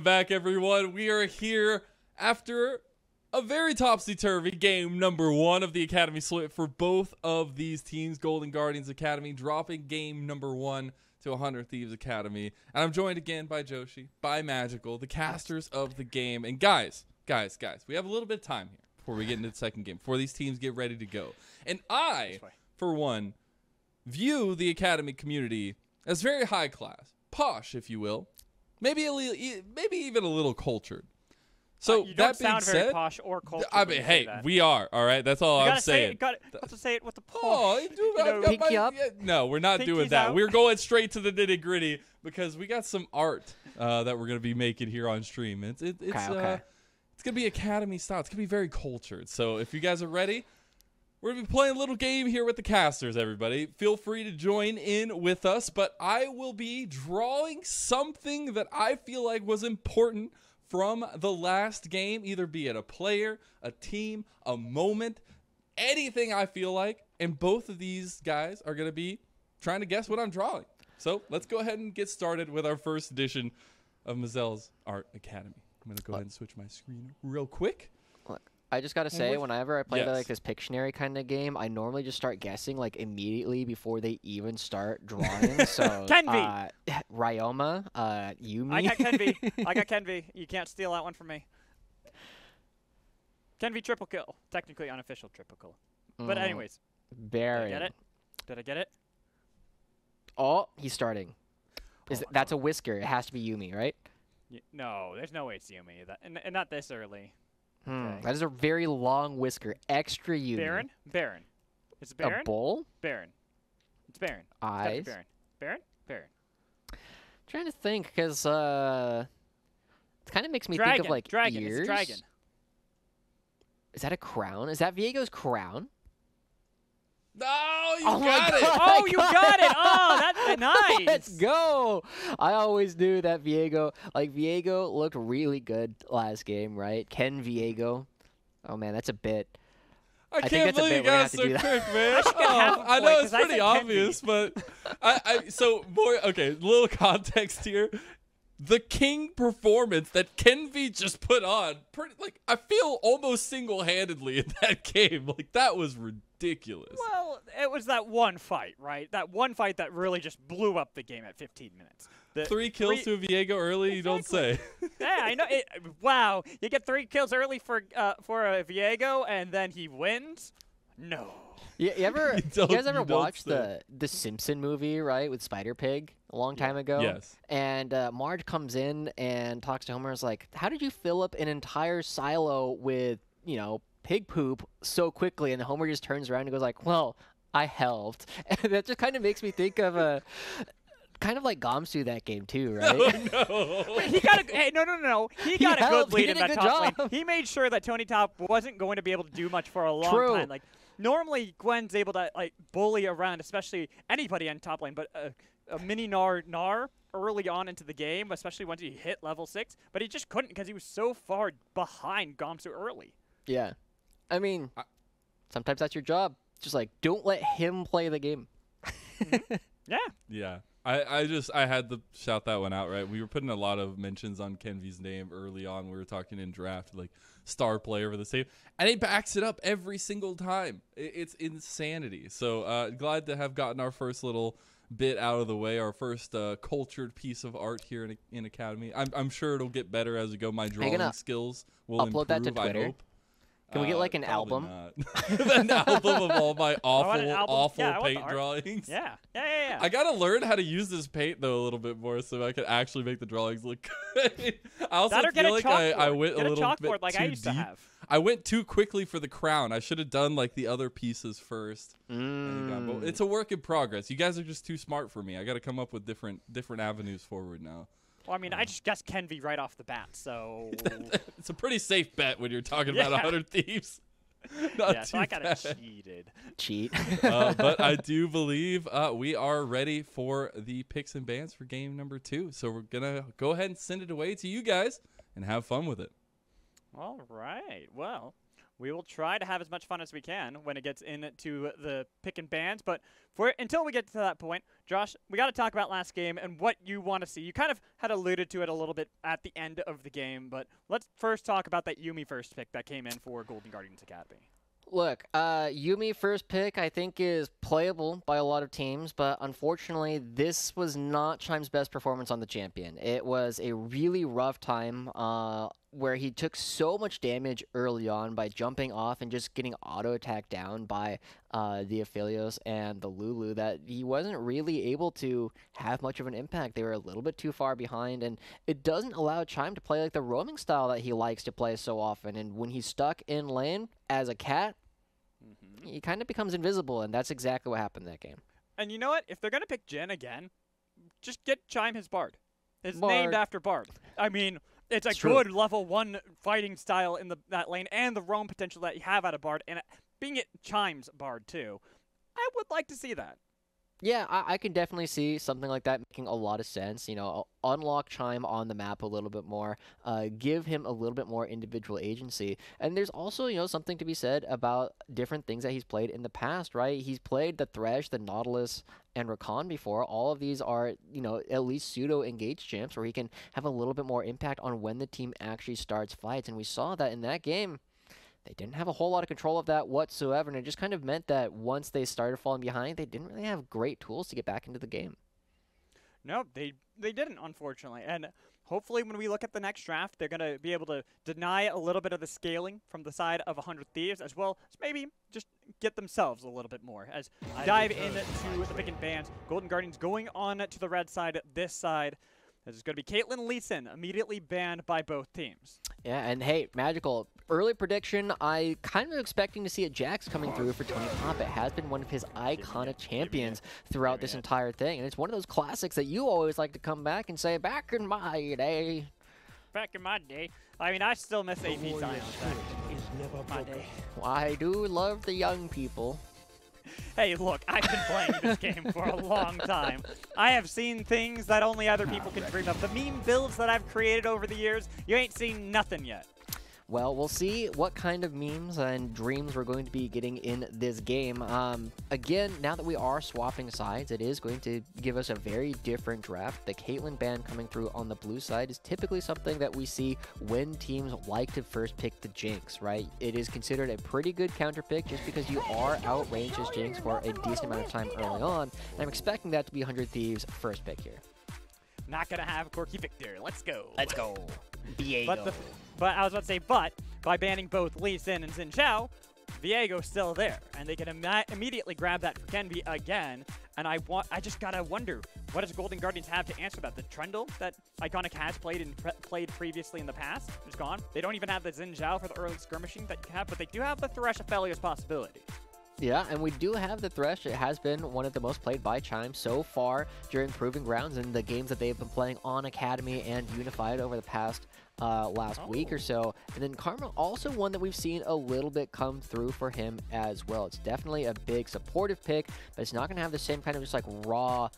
Back, everyone. We are here after a very topsy-turvy game number 1 of the Academy split for both of these teams. Golden Guardians Academy dropping game number 1 to 100 Thieves Academy. And I'm joined again by Joshi, by Magical, the casters of the game. And guys, we have a little bit of time here before we get into the second game, before these teams get ready to go. And I, for one, view the Academy community as very high class, posh, if you will. Maybe even a little cultured. So you that don't being sound said, very posh or cultured. I mean, hey, we are all right. That's all I'm saying. You have to say it with the posh. Oh, pinky up. No, we're not doing Pinky's that. out. We're going straight to the nitty gritty because we got some art that we're gonna be making here on stream. It's gonna be Academy style. It's gonna be very cultured. So if you guys are ready, we're going to be playing a little game here with the casters, everybody. Feel free to join in with us, but I will be drawing something that I feel like was important from the last game, either be it a player, a team, a moment, anything I feel like, and both of these guys are going to be trying to guess what I'm drawing. So let's go ahead and get started with our first edition of Mazelle's Art Academy. I'm going to go ahead and switch my screen real quick. I just gotta say, whenever I play Yes. like this Pictionary kind of game, I normally just start guessing like immediately before they even start drawing. So Kenvi! Ryoma, Yumi. I got Kenvi. I got Kenvi. You can't steal that one from me. Kenvi triple kill. Technically unofficial triple kill. But anyways. Baron. Did I get it? Did I get it? Oh, he's starting. That's a whisker. It has to be Yumi, right? No, there's no way it's Yumi. And not this early. Okay. That is a very long whisker. Extra Yumi. Baron? Baron. It's Baron? A bull? Baron. It's Baron. Eyes? Baron. Baron? Baron. Trying to think, because it kind of makes me Dragon. think of like Dragon. ears. It's Dragon. Is that a crown? Is that Viego's crown? No, you Oh my got it. God. Oh, you got it! Oh, that's nice! Let's go! I always knew that Viego looked really good last game, right? Ken Viego. Oh man, that's a bit. I think can't that's a believe you bit we're gonna got have to so do that. quick, man. should get half a I know point, it's 'cause I pretty said obvious, but so more. Okay, little context here. The king performance that Kenvi just put on, I feel almost single-handedly in that game. Like that was ridiculous. Well, it was that one fight, right? That one fight that really just blew up the game at 15 minutes. 3 kills to a Viego early, you don't say. Yeah, I know. Wow, you get 3 kills early for a Viego, and then he wins? No. You guys ever don't watched say. the Simpson movie, right, with Spider Pig a long time ago? Yes. And Marge comes in and talks to Homer. Is like, how did you fill up an entire silo with pig poop so quickly? And Homer just turns around and goes like, well, I helped. And that just kind of makes me think of kind of like Gamsu that game too, right? Oh, no. He got no. He got a helped. good He lead in did a that good top lane. job. He made sure that Tony Top wasn't going to be able to do much for a long True. time. Like normally Gwen's able to bully around, especially anybody on top lane, but a mini Gnar early on into the game, especially once he hit level 6, but he just couldn't because he was so far behind Gamsu early. Yeah. I mean, sometimes that's your job. Just don't let him play the game. Yeah. Yeah. I had to shout that one out, right? We were putting a lot of mentions on Kenvi's name early on. We were talking in draft, like star player for the team, and he backs it up every single time. It's insanity. So glad to have gotten our first little bit out of the way, our first cultured piece of art here in Academy. I'm sure it'll get better as we go. My drawing skills will upload that to improve, Twitter? I hope. Can we get an album? An album of all my awful paint paint drawings. Yeah. I gotta learn how to use this paint though a little bit more so I can actually make the drawings look good. I also feel like I went a little bit like too I used deep. to have. I went too quickly for the crown. I should have done like the other pieces first. But it's a work in progress. You guys are just too smart for me. I got to come up with different avenues forward now. Well, I mean, I just guessed Kenvi right off the bat, so it's a pretty safe bet when you're talking about 100 Thieves. Not so I kind of cheated. Cheat. But I do believe we are ready for the picks and bans for game number 2. So we're going to go ahead and send it away to you guys and have fun with it. All right. Well, we will try to have as much fun as we can when it gets into the pick and bans. But until we get to that point, Josh, we got to talk about last game and what you want to see. You kind of had alluded to it a little bit at the end of the game, but let's first talk about that Yuumi first pick that came in for Golden Guardians Academy. Look, Yuumi first pick I think is playable by a lot of teams, but unfortunately this was not Chime's best performance on the champion. It was a really rough time where he took so much damage early on by jumping off and just getting auto-attacked down by the Aphelios and the Lulu that he wasn't really able to have much of an impact. They were a little bit too far behind, and it doesn't allow Chime to play like the roaming style that he likes to play so often. And when he's stuck in lane as a cat, he kind of becomes invisible, and that's exactly what happened in that game. And you know what? If they're going to pick Jhin again, just get Chime his Bard. It's named after Bard. I mean, it's a good level 1 fighting style in that lane, and the roam potential that you have out of Bard, and being it Chime's Bard too. I would like to see that. Yeah, I can definitely see something like that making a lot of sense. You know, unlock Chime on the map a little bit more, give him a little bit more individual agency. And there's also, you know, something to be said about different things that he's played in the past, right? He's played the Thresh, the Nautilus, and Rakan before. All of these are, you know, at least pseudo-engaged champs where he can have a little bit more impact on when the team actually starts fights. And we saw that in that game. They didn't have a whole lot of control of that whatsoever, and it just kind of meant that once they started falling behind, they didn't really have great tools to get back into the game. No, they didn't, unfortunately. And hopefully when we look at the next draft, they're going to be able to deny a little bit of the scaling from the side of 100 Thieves, as well as maybe just get themselves a little bit more. As dive into the pick and bans, Golden Guardians going on to the red side, this side. This is going to be Caitlyn Lee Sin, immediately banned by both teams. Yeah, and hey, Magical, early prediction, I kind of expecting to see a Jax coming through for Tony Pop. It has been one of his iconic champions throughout this entire thing, and it's one of those classics that you always like to come back and say, back in my day. Back in my day. I mean, I still miss AP Zion. My day. Well, I do love the young people. Hey, look, I've been playing this game for a long time. I have seen things that only other people can dream of. The meme builds that I've created over the years, you ain't seen nothing yet. Well, we'll see what kind of memes and dreams we're going to be getting in this game. Again, now that we are swapping sides, it is going to give us a very different draft. The Caitlyn ban coming through on the blue side is typically something that we see when teams like to first pick the Jinx, right? It is considered a pretty good counter pick just because you are outranged as Jinx for a decent amount of time early on. And I'm expecting that to be 100 Thieves' first pick here. Not going to have Corky Victor. Let's go. Let's go. Viego. But I was about to say, but by banning both Lee Sin and Xin Zhao, Viego's still there, and they can immediately grab that for Kenby again. And I just gotta wonder, what does Golden Guardians have to answer that? The Trundle that Iconic has played previously in the past is gone. They don't even have the Xin Zhao for the early skirmishing that you have, but they do have the Thresh Aphelios possibility. Yeah, and we do have the Thresh. It has been one of the most played by Chime so far during Proving Grounds in the games that they've been playing on Academy and Unified over the past last week or so. And then Karma, also one that we've seen a little bit come through for him as well. It's definitely a big supportive pick, but it's not going to have the same kind of just like raw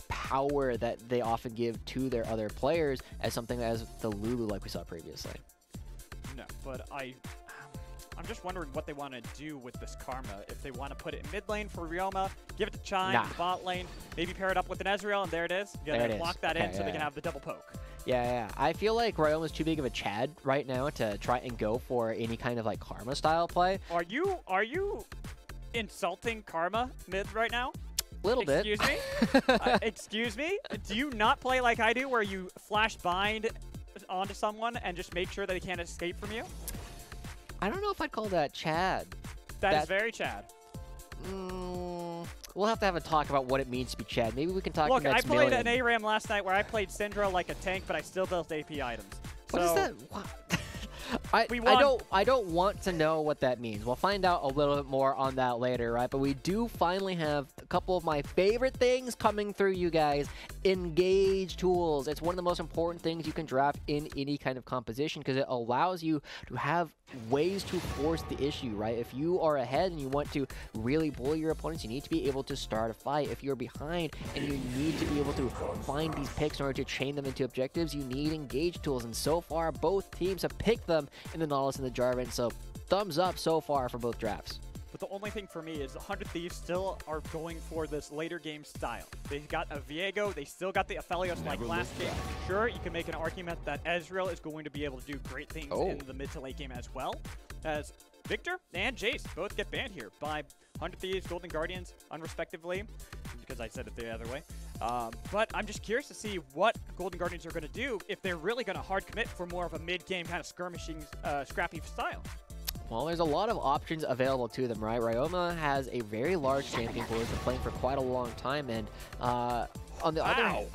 power that they often give to their other players as something as the Lulu like we saw previously. No, but I'm just wondering what they want to do with this Karma. If they want to put it in mid lane for Ryoma, give it to Chime in the bot lane, maybe pair it up with an Ezreal, and there it is. You gotta lock that in so they can have the double poke. Yeah. I feel like Ryoma's too big of a Chad right now to try and go for any kind of like Karma style play. Are you insulting Karma mid right now? Little bit. Excuse me? Excuse me? Do you not play like I do where you flash bind onto someone and just make sure that they can't escape from you? I don't know if I'd call that Chad. That is very Chad. We'll have to have a talk about what it means to be Chad. Maybe we can talk Look, I next played million. an ARAM last night where I played Syndra like a tank, but I still built AP items. What is that? What? I don't want to know what that means. We'll find out a little bit more on that later, right? But we do finally have a couple of my favorite things coming through, you guys. Engage tools. It's one of the most important things you can draft in any kind of composition because it allows you to have ways to force the issue, right? If you are ahead and you want to really bully your opponents, you need to be able to start a fight. If you're behind and you need to be able to find these picks in order to chain them into objectives, you need engage tools. And so far, both teams have picked them in the Nautilus and the Jarvan. So thumbs up so far for both drafts. But the only thing for me is the 100 Thieves still are going for this later game style. They got a Viego, they still got the Aphelios like last game. Sure, you can make an argument that Ezreal is going to be able to do great things in the mid to late game as well, as Victor and Jace both get banned here by 100 Thieves, Golden Guardians, unrespectively, because I said it the other way. But I'm just curious to see what Golden Guardians are going to do if they're really going to hard commit for more of a mid-game kind of skirmishing, scrappy style. Well, there's a lot of options available to them, right? Ryoma has a very large champion pool. He's been playing for quite a long time, and on the other hand,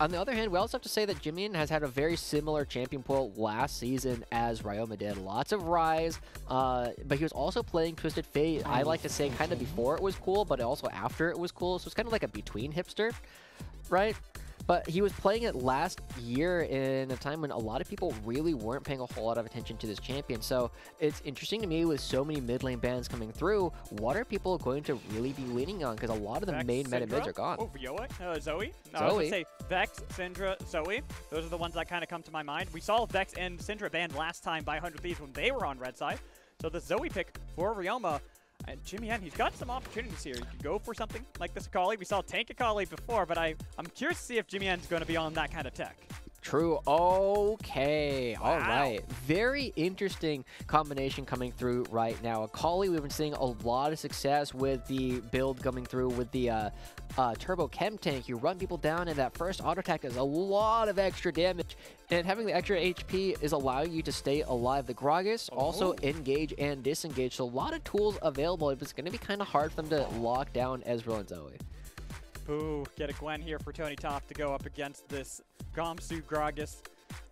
on the other hand, we also have to say that Jimian has had a very similar champion pool last season as Ryoma did. Lots of Rise, but he was also playing Twisted Fate, I like to say, kind of before it was cool, but also after it was cool. So it's kind of like a between hipster, right? But he was playing it last year in a time when a lot of people really weren't paying a whole lot of attention to this champion. So it's interesting to me with so many mid lane bans coming through, what are people going to really be leaning on? Because a lot of the main meta mids are gone. Oh, Zoe? No, I was going to say Vex, Syndra, Zoe. Those are the ones that kind of come to my mind. We saw Vex and Syndra banned last time by 100 Thieves when they were on red side. So the Zoe pick for Ryoma. And Jimian, he's got some opportunities here. He could go for something like this Akali. We saw Tank Akali before, but I'm curious to see if Jimian's going to be on that kind of tech. True. Okay. Wow. All right. Very interesting combination coming through right now. Akali, we've been seeing a lot of success with the build coming through with the Turbo Chem Tank. You run people down, and that first auto attack does a lot of extra damage. And having the extra HP is allowing you to stay alive. The Gragas also engage and disengage. So a lot of tools available. It's going to be kind of hard for them to lock down Ezreal and Zoe. Ooh, get a Gwen here for Tony Top to go up against this Gamsu Gragas.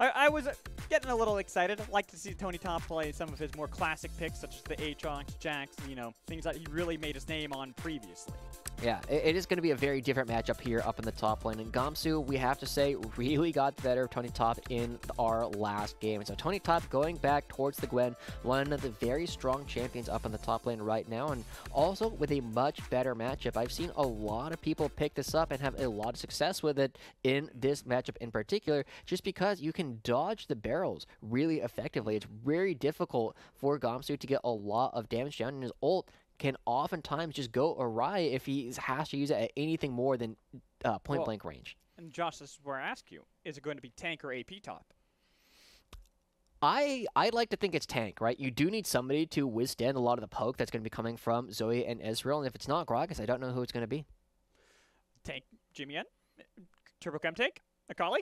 I was getting a little excited. I'd like to see Tony Top play some of his more classic picks, such as the Aatrox, Jax, you know, things that he really made his name on previously. Yeah, it is going to be a very different matchup here up in the top lane. And Gamsu, we have to say, really got the better of Tony Top in our last game. So Tony Top going back towards the Gwen, one of the very strong champions up in the top lane right now, and also with a much better matchup. I've seen a lot of people pick this up and have a lot of success with it in this matchup in particular, just because you can dodge the barrels really effectively. It's very difficult for Gamsu to get a lot of damage down, and his ult can oftentimes just go awry if he has to use it at anything more than point-blank range. And Josh, this is where I ask you, is it going to be tank or AP top? I'd like to think it's tank, right? You do need somebody to withstand a lot of the poke that's going to be coming from Zoe and Ezreal, and if it's not Gragas, I don't know who it's going to be. Tank, Jimian, Turbo Chem Tank, Akali?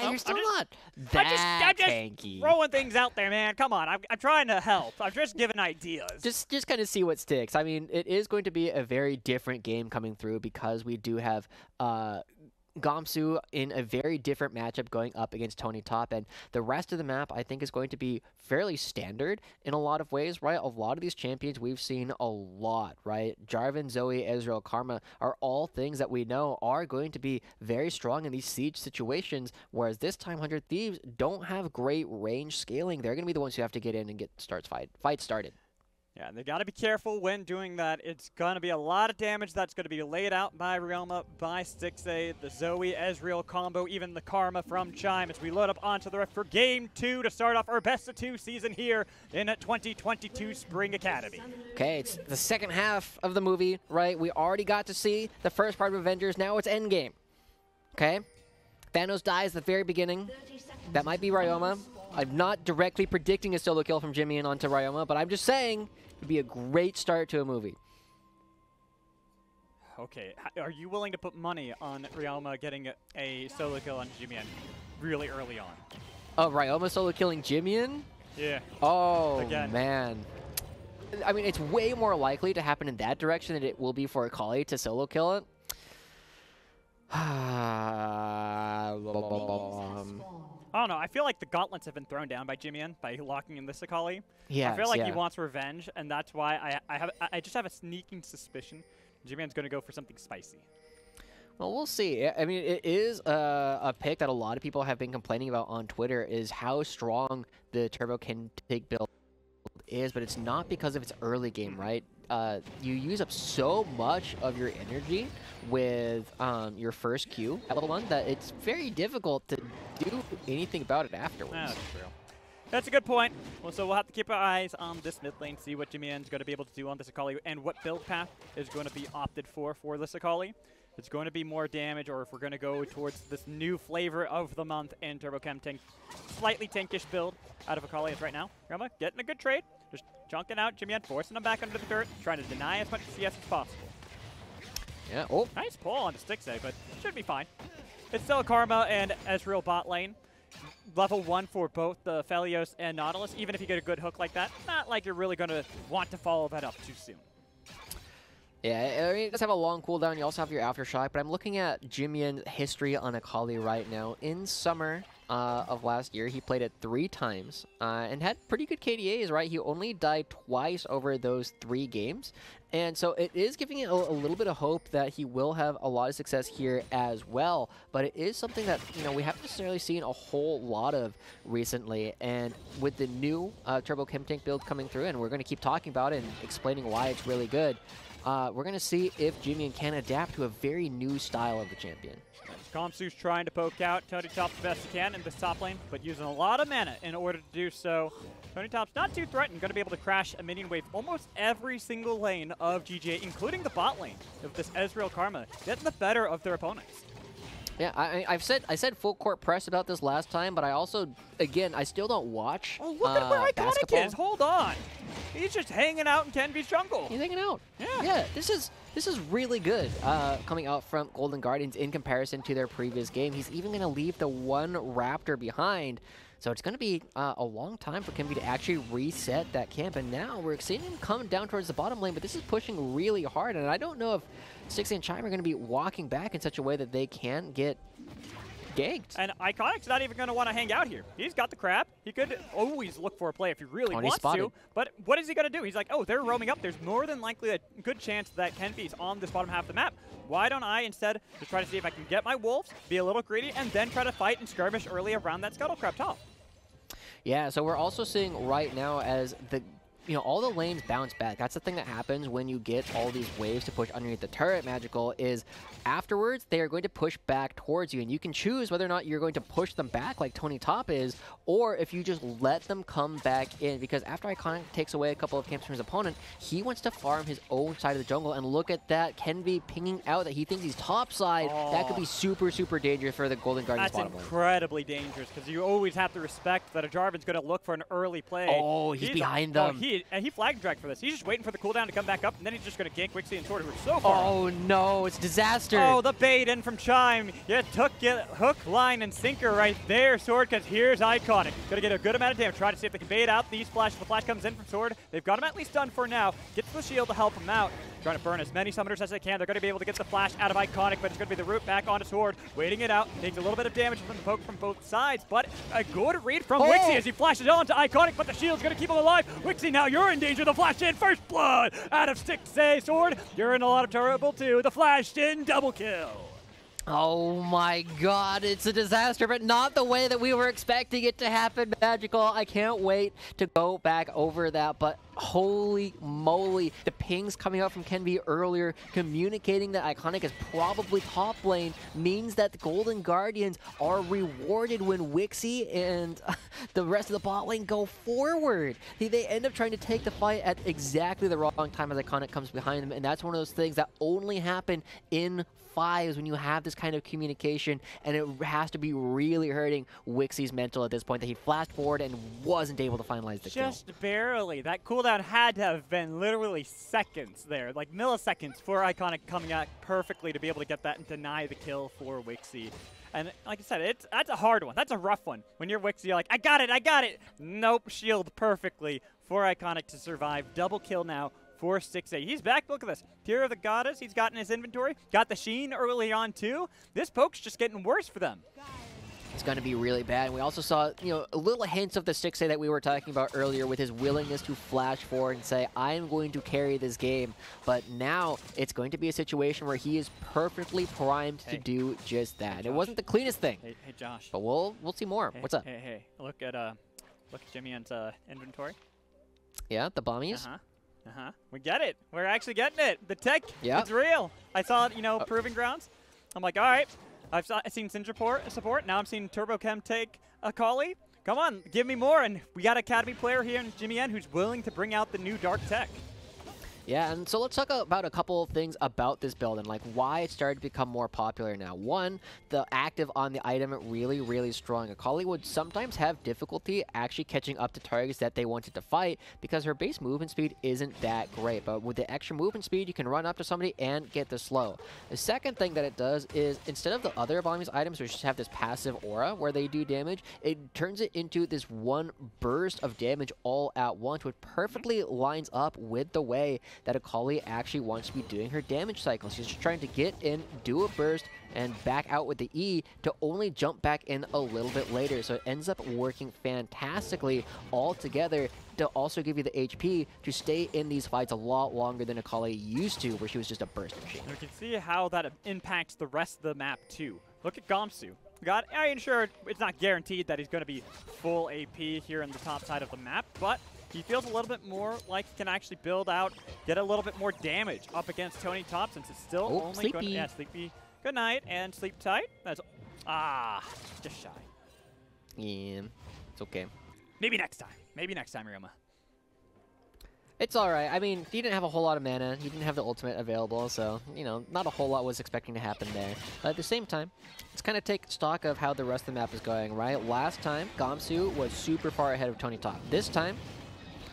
You're still not that I'm just tanky. Throwing things out there, man. Come on, I'm trying to help. I'm just giving ideas. Just kind of see what sticks. I mean, it is going to be a very different game coming through because we do have Gamsu in a very different matchup going up against Tony Top, and the rest of the map I think is going to be fairly standard in a lot of ways, right? A lot of these champions we've seen a lot, right? Jarvan, Zoe, Ezreal, Karma are all things that we know are going to be very strong in these siege situations, whereas this time 100 Thieves don't have great range scaling. They're going to be the ones who have to get in and get fight started. Yeah, they got to be careful when doing that. It's going to be a lot of damage that's going to be laid out by Ryoma, by Stixxay, the Zoe Ezreal combo, even the Karma from Chime as we load up onto the ref for Game 2 to start off our Best of 2 season here in 2022 Spring Academy. Okay, it's the second half of the movie, right? We already got to see the first part of Avengers. Now it's Endgame. Okay? Thanos dies at the very beginning. That might be Ryoma. I'm not directly predicting a solo kill from Jimian onto Ryoma, but I'm just saying it'd be a great start to a movie. Okay, are you willing to put money on Ryoma getting a solo kill on Jimian really early on? Oh, Ryoma solo killing Jimian? Yeah. Oh, again. Man. I mean, it's way more likely to happen in that direction than it will be for Akali to solo kill it. I don't know. I feel like the gauntlets have been thrown down by Jimian by locking in this Akali. Yes, I feel like he wants revenge, and that's why I just have a sneaking suspicion Jimian's going to go for something spicy. Well, we'll see. I mean, it is a pick that a lot of people have been complaining about on Twitter is how strong the Turbo Chem Tank build is, but it's not because of its early game, right? You use up so much of your energy with your first Q at level 1 that it's very difficult to do anything about it afterwards. That's true. That's a good point. Well, so we'll have to keep our eyes on this mid lane, see what Jimmy's going to be able to do on this Akali, and what build path is going to be opted for this Akali. It's going to be more damage, or if we're going to go towards this new flavor of the month in Turbo Chem tank, slightly tankish build out of Akali is right now. Grandma getting a good trade, just chunking out Jimmy, forcing him back under the dirt, trying to deny as much CS as possible. Yeah. Oh, Nice pull on the Stixay, but should be fine. It's still Karma and Ezreal bot lane. Level 1 for both the Felios and Nautilus. Even if you get a good hook like that, not like you're really going to want to follow that up too soon. yeah. I mean, it does have a long cooldown. You also have your Aftershock, but I'm looking at Jimmy's history on Akali right now. In summer of last year, he played it 3 times and had pretty good KDAs, right? He only died twice over those 3 games. And so it is giving it a little bit of hope that he will have a lot of success here as well. But it is something that, you know, we haven't necessarily seen a whole lot of recently. And with the new Turbo Chem Tank build coming through, and we're going to keep talking about it and explaining why it's really good, we're going to see if Jimmy can adapt to a very new style of the champion. Kamsu's trying to poke out Tony Top the best he can in this top lane, but using a lot of mana in order to do so. Tony Top's not too threatened, going to be able to crash a minion wave almost every single lane of GGA, including the bot lane of this Ezreal Karma, getting the better of their opponents. Yeah, I said full court press about this last time, but I also, again, I still don't watch Oh, look at where Iconic basketball. is. Hold on. He's just hanging out in Kenby's jungle. He's hanging out. Yeah. Yeah, this is really good coming out from Golden Guardians in comparison to their previous game. He's even going to leave the 1 Raptor behind. So it's going to be a long time for Kenby to actually reset that camp. And now we're seeing him come down towards the bottom lane, but this is pushing really hard. And I don't know if Stixay and Chime are going to be walking back in such a way that they can get ganked. And Iconic's not even going to want to hang out here. He's got the crab. He could always look for a play if he really wants to. But what is he going to do? He's like, oh, they're roaming up. There's more than likely a good chance that Kenby's on this bottom half of the map. Why don't I instead just try to see if I can get my wolves, be a little greedy, and then try to fight and skirmish early around that Scuttle Crab top? Yeah, so we're also seeing right now as the, you know, all the lanes bounce back. That's the thing that happens when you get all these waves to push underneath the turret magical is afterwards they are going to push back towards you, and you can choose whether or not you're going to push them back like Tony Top is, or if you just let them come back in, because after Iconic takes away a couple of camps from his opponent, he wants to farm his own side of the jungle, and look at that, Kenby pinging out that he thinks he's top side. Oh. That could be super, super dangerous for the Golden Guardians That's bottom lane. incredibly dangerous because you always have to respect that a Jarvan's going to look for an early play. Oh, he's behind them. Oh, he flag dragged for this. He's just waiting for the cooldown to come back up, and then he's just going to gank Wixie and Sword, who are so far. Oh no, it's disaster. Oh, the bait in from Chime. You took it, hook, line, and sinker right there, Sword, because here's Iconic. Going to get a good amount of damage. Try to see if they can bait out these flashes. The flash comes in from Sword. They've got him at least done for now. Gets the shield to help him out. Trying to burn as many summoners as they can. They're going to be able to get the flash out of Iconic, but it's going to be the root back onto Sword. Waiting it out. Takes a little bit of damage from the poke from both sides, but a good read from Wixie as he flashes on to Iconic, but the shield's going to keep him alive. Wixie, now you're in danger. The flash in. First blood out of Stixay. Sword, you're in a lot of trouble too. The flash in. Double kill. Oh my god, it's a disaster, but not the way that we were expecting it to happen, Magical. I can't wait to go back over that, but holy moly, the pings coming out from Kenby earlier communicating that Iconic is probably top lane means that the Golden Guardians are rewarded when Wixie and the rest of the bot lane go forward. They end up trying to take the fight at exactly the wrong time as Iconic comes behind them, and that's one of those things that only happen in fives when you have this kind of communication, and it has to be really hurting Wixie's mental at this point that he flashed forward and wasn't able to finalize the kill. Just barely. That cooldown had to have been literally seconds there, like milliseconds for Iconic coming out perfectly to be able to get that and deny the kill for Wixie. And like I said, that's a hard one. That's a rough one. When you're Wixie, you're like, I got it. Nope, shield perfectly for Iconic to survive. Double kill now for Stixay. He's back. Look at this. Tear of the Goddess he's got in his inventory. Got the Sheen early on too. This poke's just getting worse for them. It's going to be really bad. And we also saw, you know, a little hints of the Stixay that we were talking about earlier with his willingness to flash forward and say, I'm going to carry this game. But now it's going to be a situation where he is perfectly primed to do just that. It wasn't the cleanest thing. Hey, Josh. But we'll see more. Hey, What's up? Hey. Look at Jimmy and inventory. Yeah, the bombies. We get it. We're actually getting it. The tech, Yep. it's real. I saw it, you know, Proving Grounds. I'm like, all right. I've seen Syndra support. Now I'm seeing Turbo Chem take Akali. come on, give me more. And we got Academy player here in Jimmy N who's willing to bring out the new Dark Tech. Yeah, and so let's talk about a couple of things about this build and like why it started to become more popular now. One, the active on the item really, really strong. Akali would sometimes have difficulty actually catching up to targets that they wanted to fight because her base movement speed isn't that great. But with the extra movement speed, you can run up to somebody and get the slow. The second thing that it does is instead of the other Volumes items which just have this passive aura where they do damage, it turns it into this one burst of damage all at once, which perfectly lines up with the way that Akali actually wants to be doing her damage cycle. She's just trying to get in, do a burst, and back out with the E to only jump back in a little bit later. So it ends up working fantastically all together to also give you the HP to stay in these fights a lot longer than Akali used to, where she was just a burst machine. And we can see how that impacts the rest of the map too. Look at Gamsu. I mean, sure, it's not guaranteed that he's going to be full AP here in the top side of the map, but he feels a little bit more like he can actually build out, get a little bit more damage up against Tony Top since it's still only going to... Yeah, Sleepy. Good night and sleep tight. That's... just shy. Yeah, it's okay. Maybe next time. Maybe next time, Ryoma. It's alright. I mean, he didn't have a whole lot of mana. He didn't have the ultimate available, so, you know, not a whole lot was expecting to happen there. But at the same time, let's kind of take stock of how the rest of the map is going, right? Last time, Gamsu was super far ahead of Tony Top. This time,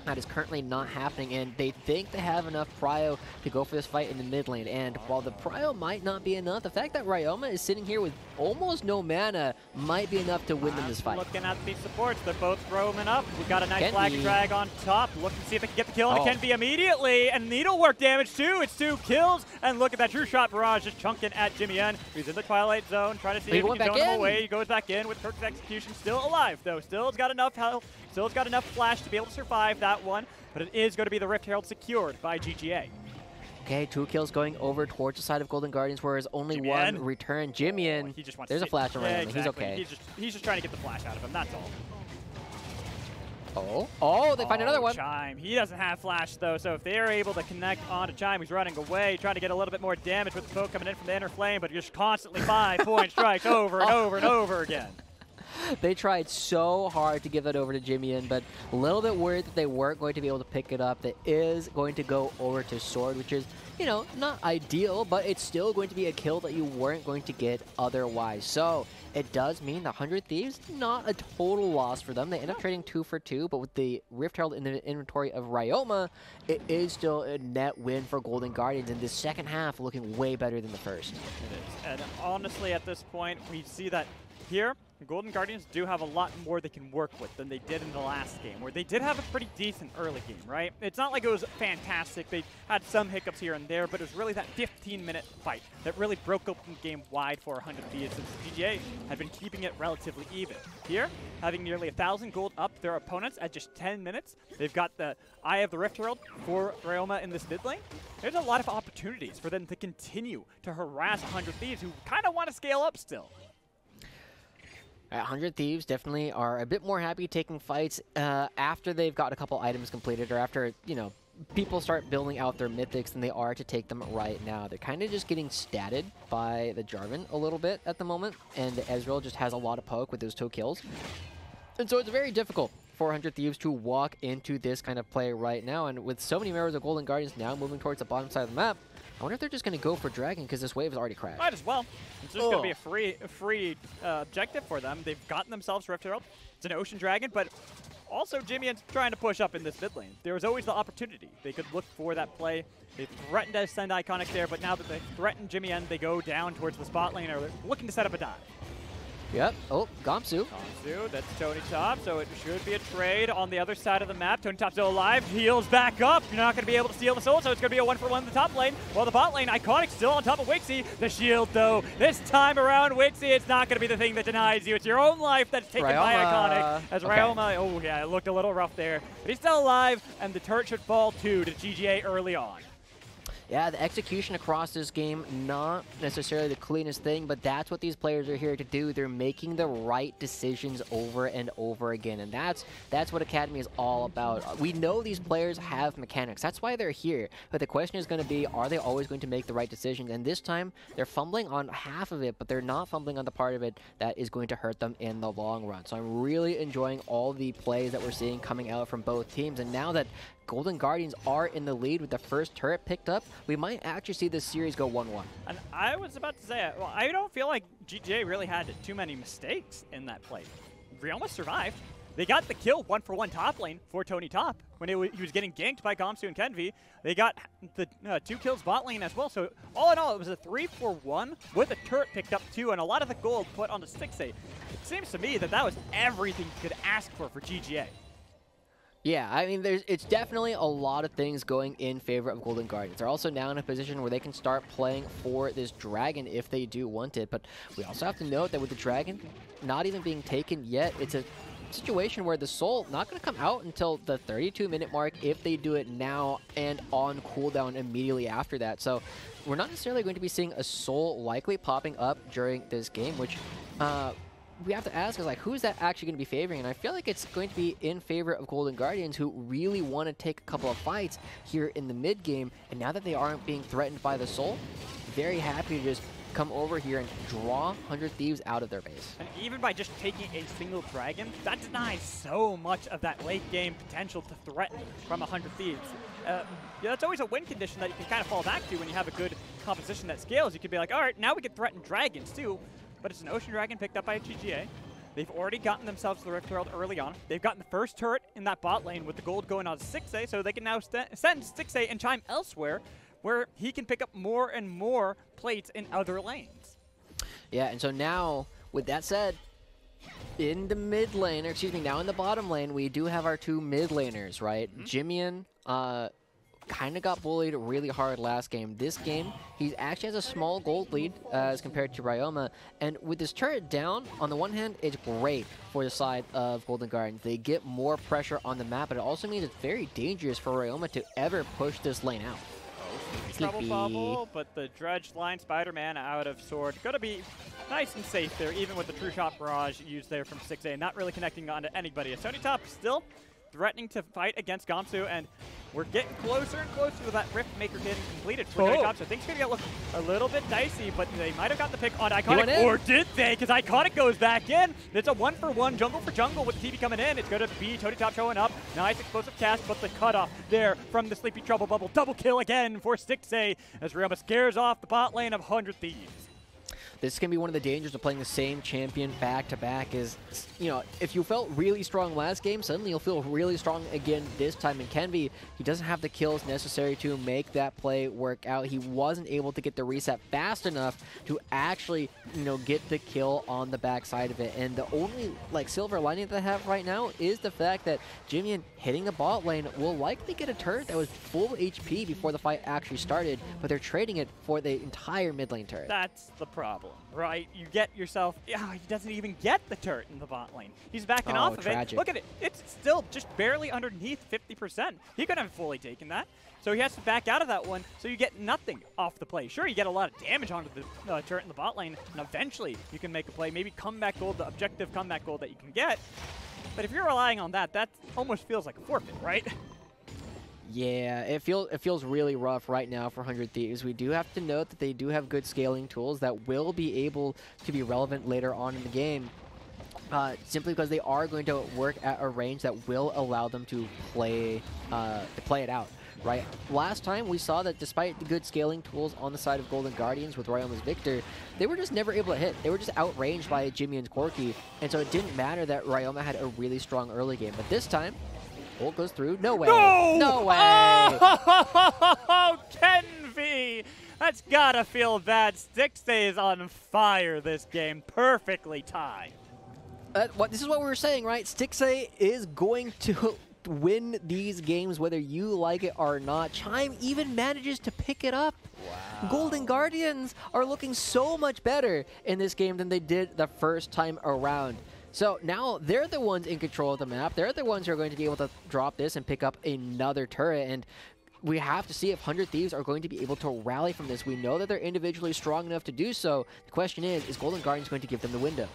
that is currently not happening, and they think they have enough prio to go for this fight in the mid lane. And while the prio might not be enough, the fact that Ryoma is sitting here with almost no mana might be enough to win them this fight. Looking at these supports, they're both roaming up. We've got a nice flag drag on top. Look to see if they can get the kill, and it can be immediately. And needlework damage too. It's 2 kills. And look at that true shot barrage just chunking at Jimmy N. He's in the Twilight Zone, trying to see if he can zone him away. He goes back in with Kirk's execution. Still alive though. Still's got enough health. Still's got enough flash to be able to survive that one. But it is going to be the Rift Herald secured by GGA. Okay, 2 kills going over towards the side of Golden Guardians, whereas only one return. Jimmy N. He just wants there's a flash around him. Exactly. He's okay. He's just trying to get the flash out of him. That's all. Oh, they find another one. Chime. He doesn't have flash, though, so if they're able to connect onto Chime, he's running away, trying to get a little bit more damage with the poke coming in from the inner flame, but just constantly 5-point strikes over and over and over again. They tried so hard to give that over to Jimmy N, but a little bit worried that they weren't going to be able to pick it up. That is going to go over to Sword, which is, you know, not ideal, but it's still going to be a kill that you weren't going to get otherwise. So it does mean the 100 Thieves, not a total loss for them. They end up trading 2 for 2, but with the Rift Herald in the inventory of Ryoma, it is still a net win for Golden Guardians, and this second half looking way better than the first. It is, and honestly at this point, we see that here, Golden Guardians do have a lot more they can work with than they did in the last game, where they did have a pretty decent early game, right? It's not like it was fantastic. They had some hiccups here and there, but it was really that 15-minute fight that really broke open the game wide for 100 Thieves, since GGA had been keeping it relatively even. Here, having nearly 1,000 gold up their opponents at just 10 minutes, they've got the Eye of the Rift Herald for Ryoma in this mid lane. There's a lot of opportunities for them to continue to harass 100 Thieves, who kind of want to scale up still. 100 Thieves definitely are a bit more happy taking fights after they've got a couple items completed, or after, you know, people start building out their mythics than they are to take them right now. They're kind of just getting statted by the Jarvan a little bit at the moment, and Ezreal just has a lot of poke with those 2 kills. And so it's very difficult for 100 Thieves to walk into this kind of play right now, and with so many members of Golden Guardians now moving towards the bottom side of the map, I wonder if they're just going to go for Dragon because this wave has already crashed. Might as well. It's just going to be a free objective for them. They've gotten themselves Rift Herald. It's an Ocean Dragon, but also Jimmy N's trying to push up in this mid lane. There was always the opportunity. They could look for that play. They threatened to send Iconic there, but now that they threatened Jimmy N, they go down towards the spot lane, or they're looking to set up a dive. Yep. Oh, Gamsu. Gamsu, that's Tony Top, so it should be a trade on the other side of the map. Tony Top's still alive, heals back up. You're not going to be able to steal the soul, so it's going to be a 1-for-1 in the top lane. While the bot lane, Iconic still on top of Wixie. The shield, though, this time around, Wixie, it's not going to be the thing that denies you. It's your own life that's taken by Iconic. As Ryoma, oh yeah, it looked a little rough there. But he's still alive, and the turret should fall too to GGA early on. Yeah, the execution across this game, not necessarily the cleanest thing, but that's what these players are here to do. They're making the right decisions over and over again, and that's what Academy is all about. We know these players have mechanics. That's why they're here, but the question is going to be, are they always going to make the right decisions? And this time, they're fumbling on half of it, but they're not fumbling on the part of it that is going to hurt them in the long run. So I'm really enjoying all the plays that we're seeing coming out from both teams, and now that Golden Guardians are in the lead with the first turret picked up, we might actually see this series go 1-1. And I was about to say, well, I don't feel like GGA really had too many mistakes in that play. Ryoma survived. They got the kill 1-for-1 top lane for Tony Top when he was getting ganked by Gamsu and Kenvi. They got the 2 kills bot lane as well. So all in all, it was a 3-for-1 with a turret picked up too, and a lot of the gold put on the 6A. It seems to me that was everything you could ask for GGA. Yeah, I mean, it's definitely a lot of things going in favor of Golden Guardians. They're also now in a position where they can start playing for this dragon if they do want it. But we also have to note that with the dragon not even being taken yet, it's a situation where the soul not going to come out until the 32-minute mark if they do it now and on cooldown immediately after that. So we're not necessarily going to be seeing a soul likely popping up during this game, which we have to ask is, like, who's that actually going to be favoring? And I feel like it's going to be in favor of Golden Guardians, who really want to take a couple of fights here in the mid game. And now that they aren't being threatened by the soul, very happy to just come over here and draw 100 Thieves out of their base. And even by just taking a single dragon, that denies so much of that late game potential to threaten from 100 Thieves. Yeah, that's always a win condition that you can kind of fall back to when you have a good composition that scales. You could be like, all right, now we can threaten dragons too. But it's an Ocean Dragon picked up by GGA. They've already gotten themselves to the Rift Herald early on. They've gotten the first turret in that bot lane with the gold going on 6A, so they can now send 6A and Chime elsewhere, where he can pick up more and more plates in other lanes. Yeah, and so now, with that said, in the mid lane, or excuse me, now in the bottom lane, we do have our 2 mid laners, right? Jimian, kind of got bullied really hard last game. This game, he actually has a small gold lead as compared to Ryoma. And with this turret down, on the one hand, it's great for the side of Golden Guardians. They get more pressure on the map, but it also means it's very dangerous for Ryoma to ever push this lane out. Trouble bubble, but the Dredge line Spider-Man out of sword. Gonna be nice and safe there, even with the True Shot Barrage used there from 6A, not really connecting onto anybody. Tony Top still threatening to fight against Gamsu, and we're getting closer and closer to that Rift Maker getting completed for Tony Top, so things are going to look a little bit dicey, but they might have got the pick on Iconic, or did they? Because Iconic goes back in. It's a 1-for-1 jungle for jungle with TV coming in. It's going to be Tony Top showing up. Nice explosive cast, but the cutoff there from the Sleepy Trouble Bubble. Double kill again for 6A as Ryoma scares off the bot lane of 100 Thieves. This can be one of the dangers of playing the same champion back-to-back is, you know, if you felt really strong last game, suddenly you'll feel really strong again this time. And Kenvi, he doesn't have the kills necessary to make that play work out. He wasn't able to get the reset fast enough to actually, you know, get the kill on the backside of it. And the only, like, silver lining that they have right now is the fact that Jimian hitting the bot lane will likely get a turret that was full HP before the fight actually started, but they're trading it for the entire mid lane turret. That's the problem, right? You get yourself, he doesn't even get the turret in the bot lane. He's backing off of it. Look at it. It's still just barely underneath 50%. He couldn't have fully taken that. So he has to back out of that one, so you get nothing off the play. Sure, you get a lot of damage onto the turret in the bot lane, and eventually you can make a play, maybe comeback gold, the objective comeback gold that you can get. But if you're relying on that, that almost feels like a forfeit, right? Yeah, it feels really rough right now for 100 Thieves. We do have to note that they do have good scaling tools that will be able to be relevant later on in the game, simply because they are going to work at a range that will allow them to play it out. Right. Last time we saw that despite the good scaling tools on the side of Golden Guardians with Ryoma's Victor, they were just never able to hit. They were just outranged by Jimian's Corki, and so it didn't matter that Ryoma had a really strong early game. But this time, ult goes through. No way. No way. Oh, Kenvi. That's gotta feel bad. Stixay is on fire this game. Perfectly timed. This is what we were saying, right? Stixay is going to win these games whether you like it or not. Chime even manages to pick it up. Wow. Golden Guardians are looking so much better in this game than they did the first time around. So now they're the ones in control of the map. They're the ones who are going to be able to drop this and pick up another turret. And we have to see if 100 Thieves are going to be able to rally from this. We know that they're individually strong enough to do so. The question is Golden Guardians going to give them the window?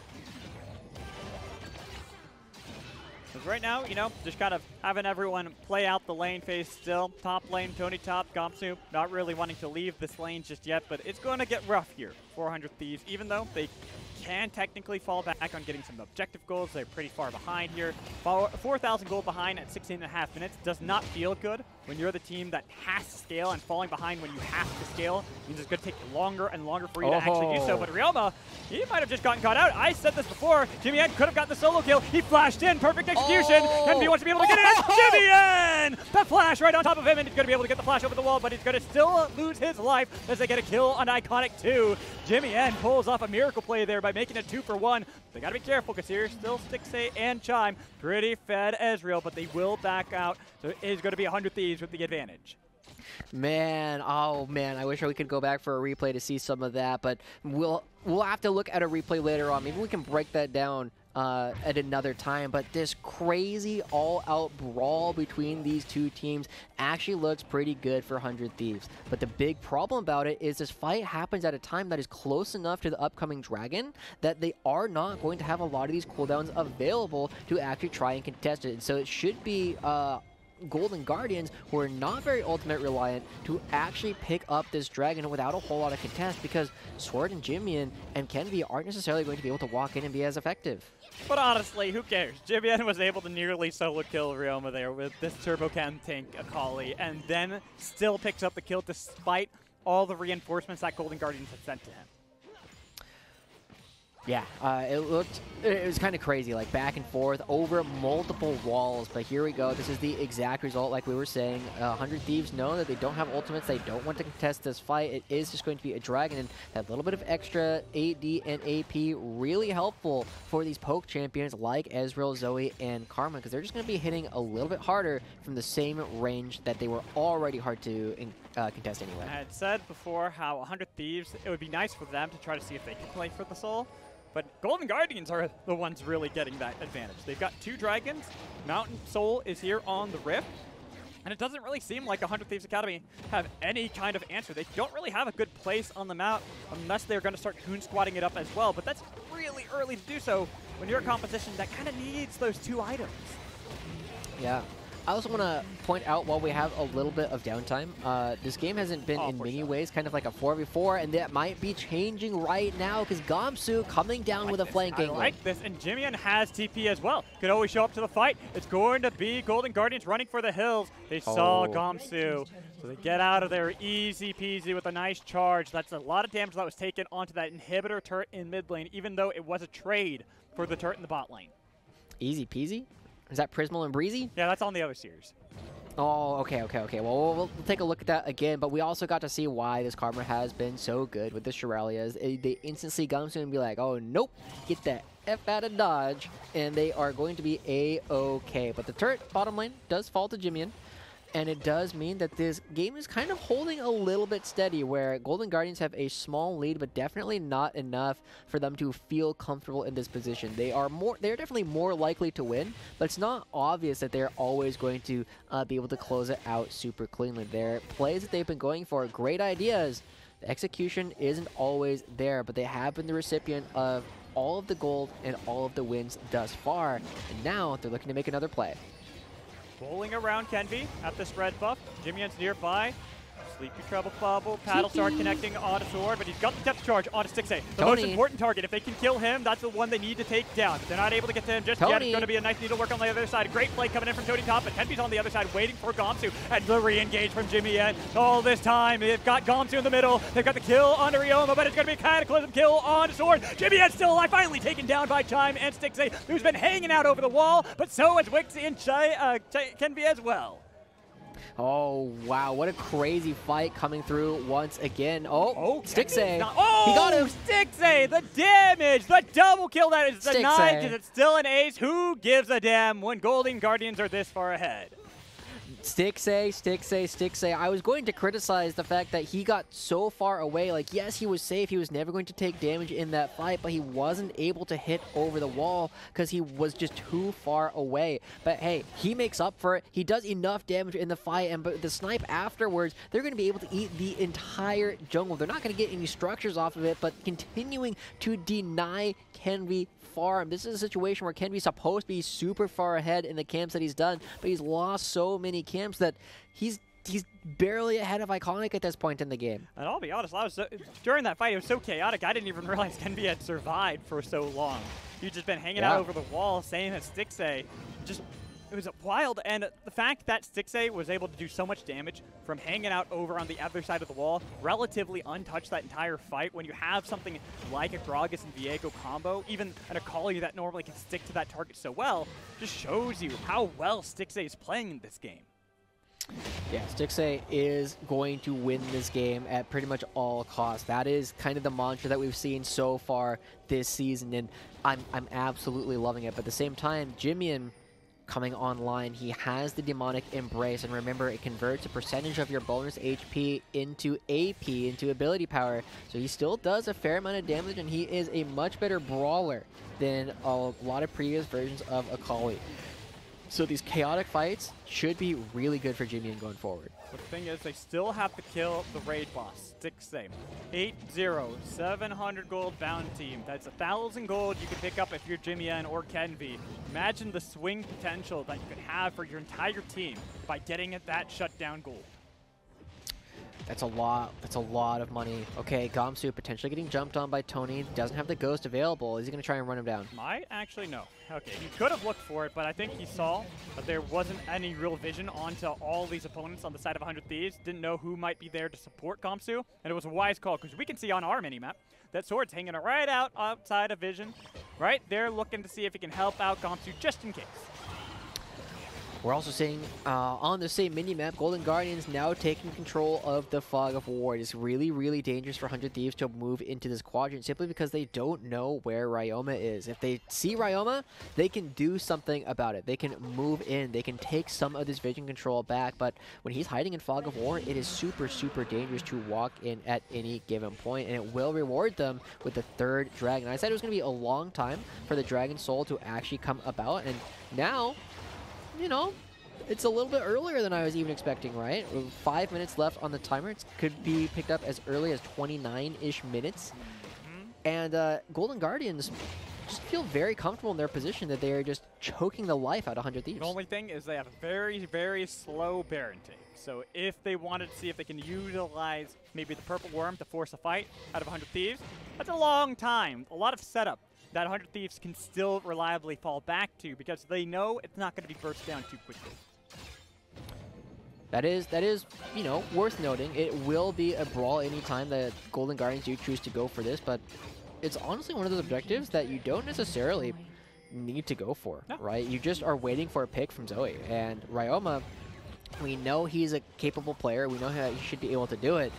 Right now, you know, just kind of having everyone play out the lane phase still. Top lane, Tony top, Gomsu not really wanting to leave this lane just yet, but it's going to get rough here. 400 Thieves, even though they can technically fall back on getting some objective goals. They're pretty far behind here. 4,000 gold behind at 16.5 minutes does not feel good when you're the team that has to scale, and falling behind when you have to scale means it's going to take longer and longer for you to actually do so. But Ryoma, he might have just gotten caught out. I said this before. Jimmy N could have got the solo kill. He flashed in. Perfect execution. Kenby wants to be able to get it. Jimmy N! The flash right on top of him, and he's going to be able to get the flash over the wall, but he's going to still lose his life as they get a kill on Iconic 2. Jimmy N pulls off a miracle play there by making it 2-for-1. They got to be careful because here still Stixay and Chime pretty fed Ezreal, but they will back out. So it is going to be 100 Thieves with the advantage. Man, oh man, I wish we could go back for a replay to see some of that, but we'll have to look at a replay later on. Maybe we can break that down at another time, but this crazy all-out brawl between these two teams actually looks pretty good for 100 Thieves. But the big problem about it is this fight happens at a time that is close enough to the upcoming Dragon that they are not going to have a lot of these cooldowns available to actually try and contest it. And so it should be Golden Guardians, who are not very ultimate reliant, to actually pick up this Dragon without a whole lot of contest, because Sword and Jimian and Kenby aren't necessarily going to be able to walk in and be as effective. But honestly, who cares? Jimian was able to nearly solo kill Ryoma there with this Turbo Chem tank Akali, and then still picks up the kill despite all the reinforcements that Golden Guardians had sent to him. Yeah, it was kind of crazy, like back and forth over multiple walls, but here we go. This is the exact result, like we were saying. 100 Thieves know that they don't have ultimates. They don't want to contest this fight. It is just going to be a Dragon, and that little bit of extra AD and AP really helpful for these poke champions like Ezreal, Zoe, and Karma, because they're just going to be hitting a little bit harder from the same range that they were already hard to contest anyway. I had said before how 100 Thieves, it would be nice for them to try to see if they can play for the soul. But Golden Guardians are the ones really getting that advantage. They've got 2 dragons. Mountain Soul is here on the Rift. And it doesn't really seem like 100 Thieves Academy have any kind of answer. They don't really have a good place on the map unless they're going to start Coon squatting it up as well. But that's really early to do so when you're a competition that kind of needs those 2 items. Yeah. I also want to point out, while we have a little bit of downtime, this game hasn't been in many ways kind of like a 4v4, and that might be changing right now because Gomsu coming down with a flank angle. I like this, and Jimian has TP as well. Could always show up to the fight. It's going to be Golden Guardians running for the hills. They saw Gomsu, so they get out of there easy peasy with a nice charge. That's a lot of damage that was taken onto that inhibitor turret in mid lane, even though it was a trade for the turret in the bot lane. Easy peasy? Is that Prismal and Breezy? Yeah, that's on the other series. Oh, okay. Well, we'll take a look at that again, but we also got to see why this Karma has been so good with the Shiralias. They instantly see Gomsu and be like, oh, nope, get that F out of dodge, and they are going to be A-okay. But the turret bottom lane does fall to Jimian, and it does mean that this game is kind of holding a little bit steady, where Golden Guardians have a small lead, but definitely not enough for them to feel comfortable in this position. They're definitely more likely to win, but it's not obvious that they're always going to be able to close it out super cleanly. Their plays that they've been going for, great ideas. The execution isn't always there, but they have been the recipient of all of the gold and all of the wins thus far, and now they're looking to make another play. Bowling around Kenby at this red buff. Jimian's nearby. Sleepy Treble Bubble. Paddle Star connecting on a sword, but he's got the depth charge on a Stixay. The most important target. If they can kill him, that's the one they need to take down. If they're not able to get to him just yet, it's going to be a nice needlework on the other side. Great play coming in from Tony Top, but Kenby's on the other side waiting for Gomsu. And the re-engage from Jimmy N. All this time, they've got Gomsu in the middle. They've got the kill on Ryoma, but it's going to be a Cataclysm kill on Sword. Jimmy N still alive, finally taken down by Chime and Stixay, who's been hanging out over the wall, but so is Wixie and Kenby as well. Oh, wow. What a crazy fight coming through once again. Oh, Stixay. Oh, he got him. Stixay, the damage, the double kill. That is denied because it's still an ace. Who gives a damn when Golden Guardians are this far ahead? Stixay. I was going to criticize the fact that he got so far away. Like, yes, he was safe. He was never going to take damage in that fight, but he wasn't able to hit over the wall because he was just too far away. But hey, he makes up for it. He does enough damage in the fight, and but the snipe afterwards, they're going to be able to eat the entire jungle. They're not going to get any structures off of it, but continuing to deny Kenvi farm. This is a situation where Kenvi's supposed to be super far ahead in the camps that he's done, but he's lost so many camps that he's barely ahead of Iconic at this point in the game. And I'll be honest, during that fight, it was so chaotic, I didn't even realize Kenvi had survived for so long. He'd just been hanging out over the wall, same as Stixay. It was wild, and the fact that Stixay was able to do so much damage from hanging out over on the other side of the wall, relatively untouched that entire fight, when you have something like a Gragas and Viego combo, even an Akali that normally can stick to that target so well, just shows you how well Stixay is playing in this game. Yeah, Stixay is going to win this game at pretty much all costs. That is kind of the mantra that we've seen so far this season, and I'm absolutely loving it. But at the same time, Jimian coming online, he has the Demonic Embrace, and remember, it converts a percentage of your bonus HP into AP, into ability power, so he still does a fair amount of damage, and he is a much better brawler than a lot of previous versions of Akali. So these chaotic fights should be really good for Jimian going forward. But the thing is, they still have to kill the raid boss, Stixay. 8-0, 700 gold bounty. That's 1,000 gold you can pick up if you're Jimian or Kenvi. Imagine the swing potential that you could have for your entire team by getting at that shutdown goal. That's a lot. That's a lot of money. Okay, Gamsu potentially getting jumped on by Tony. Doesn't have the ghost available. Is he going to try and run him down? Might actually no. Okay, he could have looked for it, but I think he saw that there wasn't any real vision onto all these opponents on the side of 100 Thieves. Didn't know who might be there to support Gamsu, and it was a wise call because we can see on our minimap that Sword's hanging right outside of vision. Right there, looking to see if he can help out Gamsu just in case. We're also seeing on the same mini-map, Golden Guardians now taking control of the Fog of War. It is really, really dangerous for 100 Thieves to move into this quadrant simply because they don't know where Ryoma is. If they see Ryoma, they can do something about it. They can move in. They can take some of this vision control back. But when he's hiding in Fog of War, it is super, super dangerous to walk in at any given point, and it will reward them with the third dragon. I said it was going to be a long time for the Dragon Soul to actually come about, and now, you know, it's a little bit earlier than I was even expecting, right? 5 minutes left on the timer. It could be picked up as early as 29-ish minutes. And Golden Guardians just feel very comfortable in their position that they are just choking the life out of 100 Thieves. The only thing is they have a very, very slow Baron take. So if they wanted to see if they can utilize maybe the Purple Worm to force a fight out of 100 Thieves, that's a long time. A lot of setup that 100 Thieves can still reliably fall back to because they know it's not going to be burst down too quickly. That is, you know, worth noting. It will be a brawl anytime that Golden Guardians do choose to go for this, but it's honestly one of those objectives that you don't necessarily need to go for, right? You just are waiting for a pick from Zoe, and Ryoma, we know he's a capable player. We know he should be able to do it.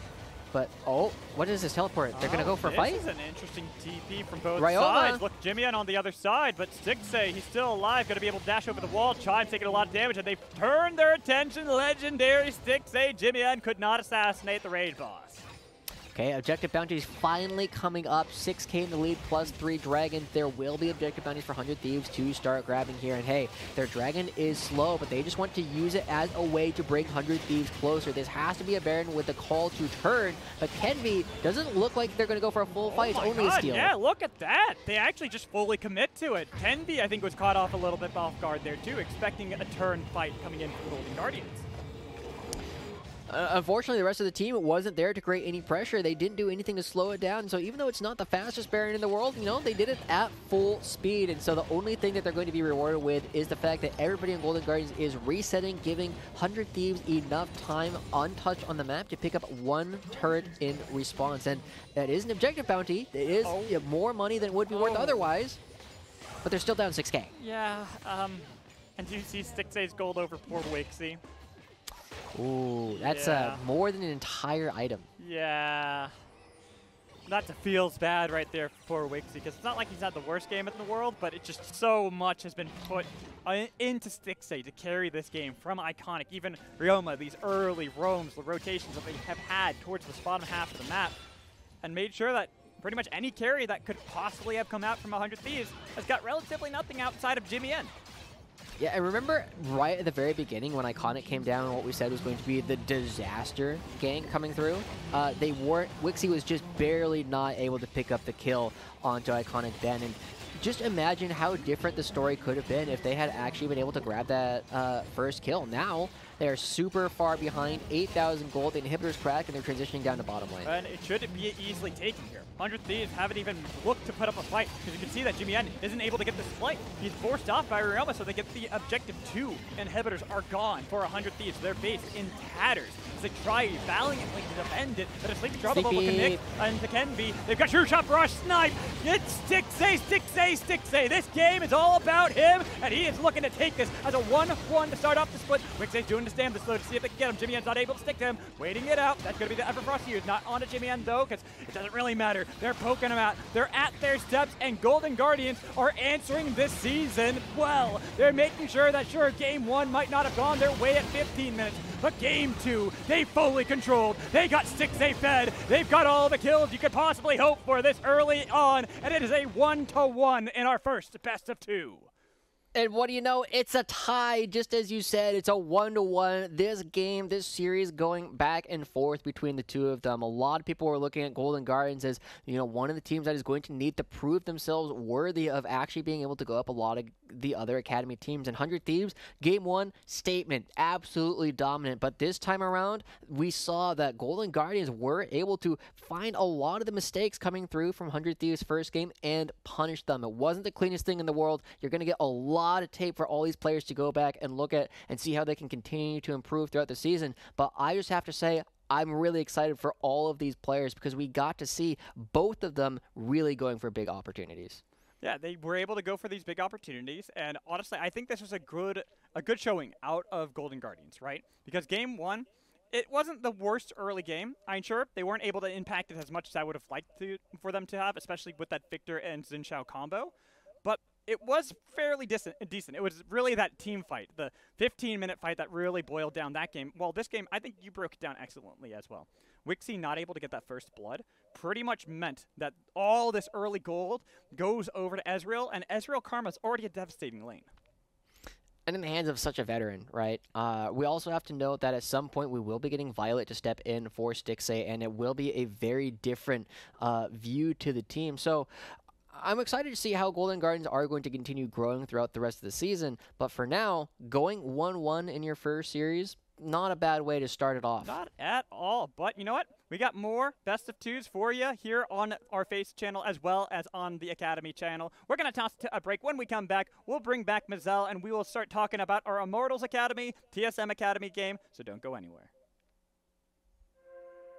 But, oh, what is this teleport? They're going to go for a fight? This is an interesting TP from both Ryoma sides. Look, Jimian on the other side, but Stixay, he's still alive, going to be able to dash over the wall. Chime's taking a lot of damage, and they've turned their attention. Legendary Stixay. Jimian could not assassinate the raid boss. Okay, objective bounties finally coming up. 6K in the lead plus 3 dragons. There will be objective bounties for 100 Thieves to start grabbing here. And hey, their dragon is slow, but they just want to use it as a way to bring 100 Thieves closer. This has to be a Baron with a call to turn, but Kenvi doesn't look like they're going to go for a full fight. It's only a steal. Yeah, look at that. They actually just fully commit to it. Kenvi, I think, was caught off a little bit off guard there, too, expecting a turn fight coming in for the Golden Guardians. Unfortunately, the rest of the team wasn't there to create any pressure. They didn't do anything to slow it down. So even though it's not the fastest Baron in the world, you know, they did it at full speed. And so the only thing that they're going to be rewarded with is the fact that everybody in Golden Guardians is resetting, giving 100 Thieves enough time untouched on the map to pick up 1 turret in response. And that is an objective bounty. It is more money than it would be worth otherwise. But they're still down 6K. Yeah, and do you see Stixay's gold over poor Wixie? Ooh, that's more than an entire item. Yeah. That feels bad right there for Wixie, because it's not like he's had the worst game in the world, but it just so much has been put into Stixxay to carry this game from Iconic. Even Ryoma, these early roams, the rotations that they have had towards the bottom half of the map, and made sure that pretty much any carry that could possibly have come out from 100 Thieves has got relatively nothing outside of Jimmy N. Yeah, I remember right at the very beginning when Iconic came down and what we said was going to be the disaster gank coming through. Wixie was just barely not able to pick up the kill onto Iconic then. And just imagine how different the story could have been if they had actually been able to grab that first kill. Now, they are super far behind, 8,000 gold, the inhibitor's cracked, and they're transitioning down to bottom lane. And it should be easily taken here. 100 Thieves haven't even looked to put up a fight, because you can see that Jimmy N isn't able to get this fight. He's forced off by Ryoma, so they get the objective 2. Inhibitors are gone for 100 Thieves. They're based in tatters as they try valiantly to defend it, but a Sleepy Trouble Bubble can Nick, and it can be. They've got True Shot Rush Snipe. It's Stixxay, Stixxay, Stixxay. This game is all about him, and he is looking to take this as a 1-1 to start off the split. Wixay's doing the stand this slow to see if they can get him. Jimmy N's not able to stick to him. Waiting it out. That's going to be the Everfrost here. Not onto Jimmy N, though, because it doesn't really matter. They're poking him out. They're at their steps, and Golden Guardians are answering this season well. They're making sure that, sure, Game 1 might not have gone their way at 15 minutes, but Game 2, they fully controlled. They got Stixxay fed. They've got all the kills you could possibly hope for this early on, and it is a 1-1 in our first best of 2. And what do you know? It's a tie, just as you said. It's a 1-1. This game, this series going back and forth between the two of them. A lot of people were looking at Golden Guardians as, one of the teams that is going to need to prove themselves worthy of actually being able to go up a lot of the other Academy teams. And 100 Thieves, Game 1, statement, absolutely dominant. But this time around, we saw that Golden Guardians were able to find a lot of the mistakes coming through from 100 Thieves' first game and punish them. It wasn't the cleanest thing in the world. You're going to get a lot of tape for all these players to go back and look at and see how they can continue to improve throughout the season. But I just have to say, I'm really excited for all of these players because we got to see both of them really going for big opportunities. Yeah, they were able to go for these big opportunities, and honestly, I think this was a good showing out of Golden Guardians, right? Because Game 1, it wasn't the worst early game. I'm sure they weren't able to impact it as much as I would have liked for them to have, especially with that Victor and Xin Shao combo. But it was fairly decent. It was really that team fight, the 15-minute fight that really boiled down that game. Well, this game, I think you broke it down excellently as well. Wixie not able to get that first blood pretty much meant that all this early gold goes over to Ezreal, and Ezreal Karma's already a devastating lane. And in the hands of such a veteran, right? We also have to note that at some point we will be getting Violet to step in for Stixxay, and it will be a very different view to the team. So I'm excited to see how Golden Guardians are going to continue growing throughout the rest of the season. But for now, going 1-1 in your first series, not a bad way to start it off. Not at all. But you know what? We got more best of 2s for you here on our Face channel as well as on the Academy channel. We're going to toss a break. When we come back, we'll bring back Mazel and we will start talking about our Immortals Academy, TSM Academy game. So don't go anywhere.